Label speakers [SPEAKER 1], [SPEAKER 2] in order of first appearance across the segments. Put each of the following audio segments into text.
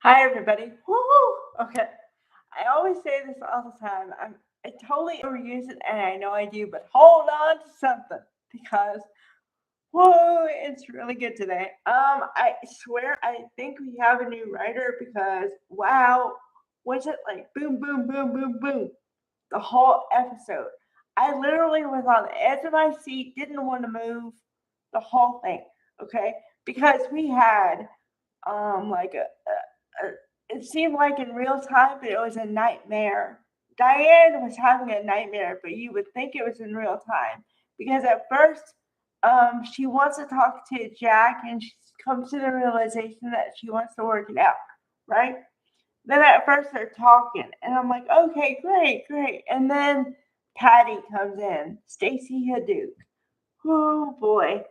[SPEAKER 1] Hi, everybody. Woo! Okay. I always say this all the time. I totally overuse it, and I know I do, but hold on to something because whoa, it's really good today. I swear I think we have a new writer because wow, was it like boom, boom, boom, boom, boom, the whole episode? I literally was on the edge of my seat, didn't want to move the whole thing. Okay, because we had like a it seemed like in real time, but it was a nightmare. Diane was having a nightmare, but you would think it was in real time because at first, she wants to talk to Jack, and she comes to the realization that she wants to work it out, right? Then at first they're talking, and I'm like, okay, great, great, and then Patty comes in, Stacy Hadouk. Oh boy.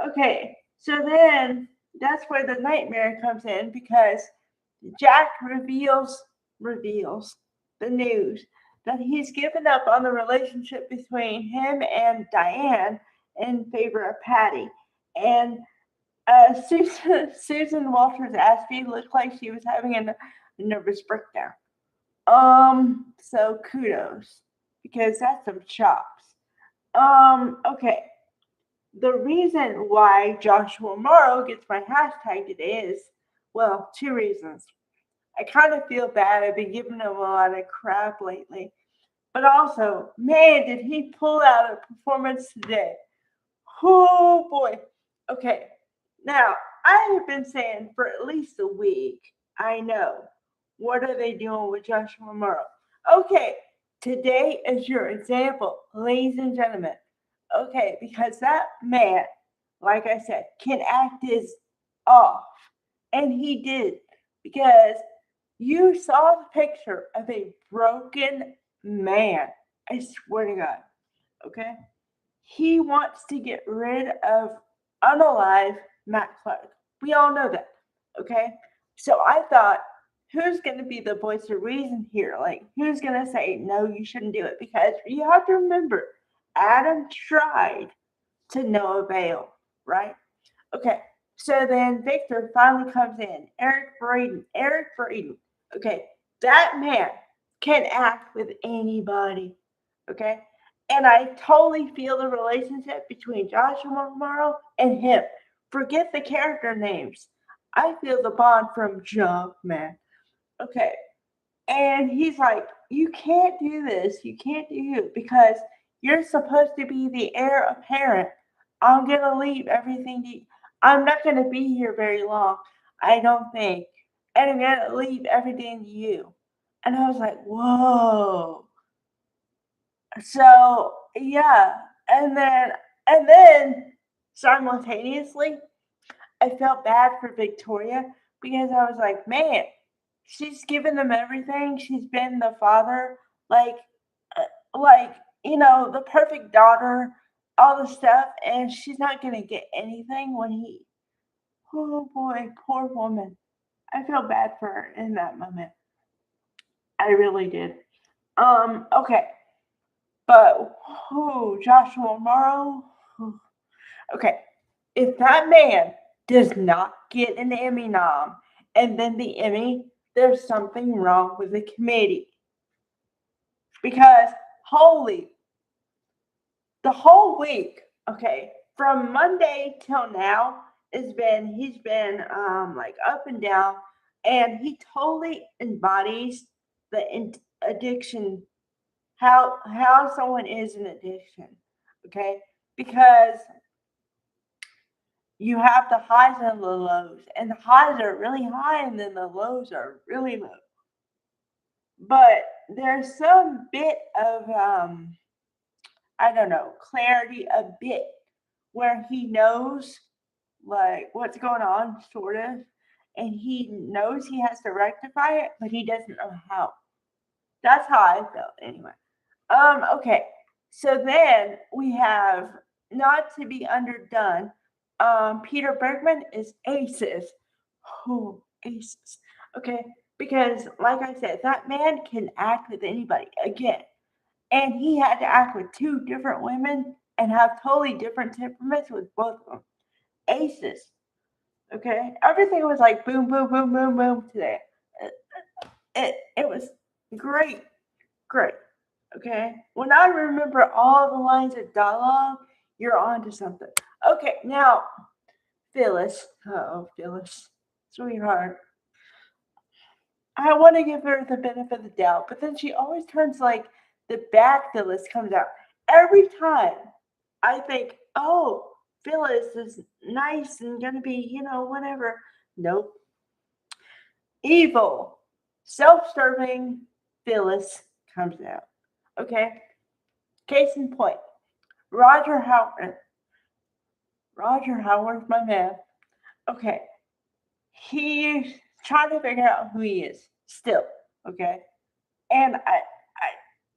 [SPEAKER 1] Okay, so then that's where the nightmare comes in because Jack reveals the news that he's given up on the relationship between him and Diane in favor of Patty. And Susan Walters Ashby looked like she was having a nervous breakdown. So kudos because that's some chops. Okay. The reason why Joshua Morrow gets my hashtag today is, well, two reasons. I kind of feel bad. I've been giving him a lot of crap lately. But also, man, did he pull out a performance today? Oh boy. Okay. Now, I have been saying for at least a week, I know. What are they doing with Joshua Morrow? Okay, today is your example, ladies and gentlemen. Okay, because that man, like I said, can act his off. And he did. Because you saw the picture of a broken man. I swear to God. Okay? He wants to get rid of unalive Matt Clark. We all know that. Okay? So I thought, who's going to be the voice of reason here? Like, who's going to say, no, you shouldn't do it? Because you have to remember, Adam tried to no avail, right? Okay, so then Victor finally comes in. Eric Braden. Eric Braden. Okay, that man can act with anybody. Okay, and I totally feel the relationship between Joshua Morrow and him. Forget the character names. I feel the bond from jump, man. Okay, and he's like, you can't do this. You can't do it because you're supposed to be the heir apparent. I'm going to leave everything to you. I'm not going to be here very long, I don't think. And I'm going to leave everything to you. And I was like, whoa. So, yeah. And then, and then simultaneously, I felt bad for Victoria because I was like, man, she's given them everything. She's been the father, like, like the perfect daughter, all the stuff, and she's not gonna get anything when he. Oh boy, poor woman. I feel bad for her in that moment. I really did. Okay, but Joshua Morrow. Okay, if that man does not get an Emmy nom and then the Emmy, there's something wrong with the committee. Because holy, the whole week, okay, from Monday till now, he's been like up and down, and he totally embodies the addiction, how someone is in addiction, okay, because you have the highs and the lows, and the highs are really high, and then the lows are really low. But there's some bit of I don't know, clarity a bit where he knows like what's going on, sort of, and he knows he has to rectify it, but he doesn't know how. That's how I felt anyway. Okay. So then we have not to be underdone. Peter Bergman is aces. Oh, aces. Okay, because like I said, that man can act with anybody. Again, and he had to act with two different women and have totally different temperaments with both of them. Aces. Okay. Everything was like boom, boom, boom, boom, boom today. it was great, great. Okay, when I remember all the lines of dialogue, you're on to something. Okay, now Phyllis. Oh, Phyllis, sweetheart. I want to give her the benefit of the doubt, but then she always turns like the bad Phyllis comes out every time. I think, oh, Phyllis is nice and gonna be, whatever. Nope. Evil, self-serving Phyllis comes out. Okay. Case in point, Roger Howard. Roger Howard's my man. Okay. He's trying to figure out who he is still. Okay. And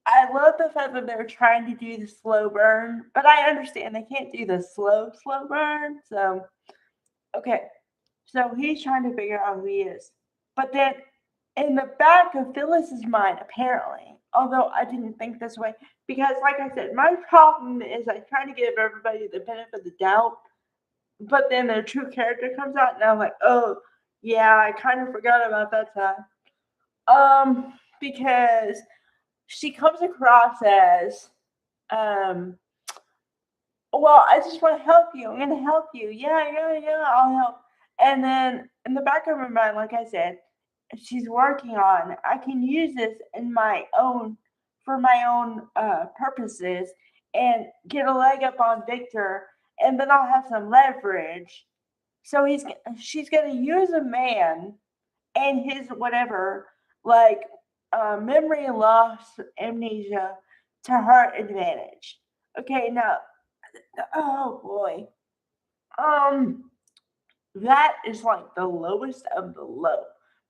[SPEAKER 1] I love the fact that they're trying to do the slow burn, but I understand they can't do the slow burn. So okay. So he's trying to figure out who he is. But then in the back of Phyllis's mind, apparently, although I didn't think this way, because like I said, my problem is I try to give everybody the benefit of the doubt, but then their true character comes out, and I'm like, oh, yeah, I kind of forgot about that time. Because she comes across as, um, well, I just want to help you. I'm going to help you. Yeah, I'll help. And then in the back of her mind, like I said, she's working on, I can use this in my own, for my own purposes and get a leg up on Victor, and then I'll have some leverage. So she's going to use a man and his whatever, like memory loss, amnesia, to her advantage. Okay, now, oh boy, um, that is like the lowest of the low.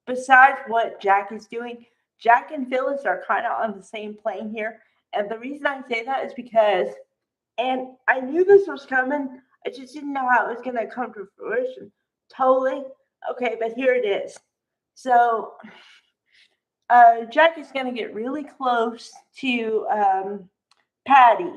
[SPEAKER 1] Besides what Jack is doing, Jack and Phyllis are kind of on the same plane here, and the reason I say that is because, and I knew this was coming, I just didn't know how it was gonna come to fruition. Totally. Okay, but here it is. So Jack is going to get really close to Patty,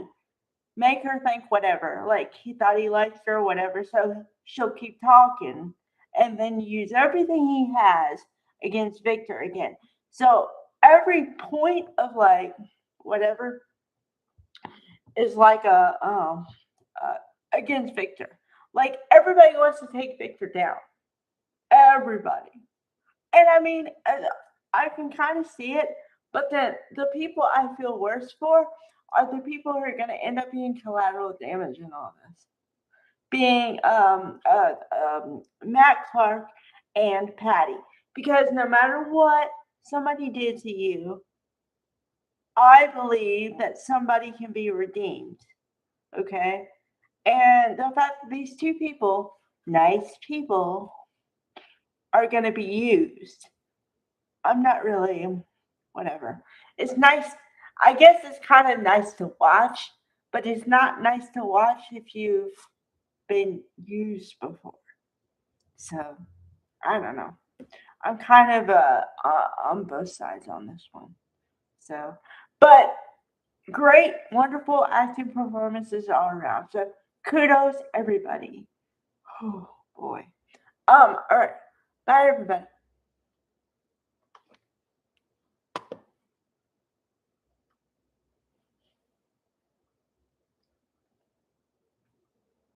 [SPEAKER 1] make her think whatever, like he thought he liked her or whatever, so she'll keep talking and then use everything he has against Victor again. So every point of like whatever is like uh, against Victor. Like everybody wants to take Victor down. Everybody. And I mean, I can kind of see it, but the people I feel worse for are the people who are going to end up being collateral damage in all this, being Matt Clark and Patty. Because no matter what somebody did to you, I believe that somebody can be redeemed. Okay? And the fact that these two people, nice people, are going to be used, I'm not really, whatever. It's nice. I guess it's kind of nice to watch, but it's not nice to watch if you've been used before. So I don't know. I'm kind of on both sides on this one. So, but great, wonderful acting performances all around. So kudos everybody. Oh boy. All right. Bye everybody.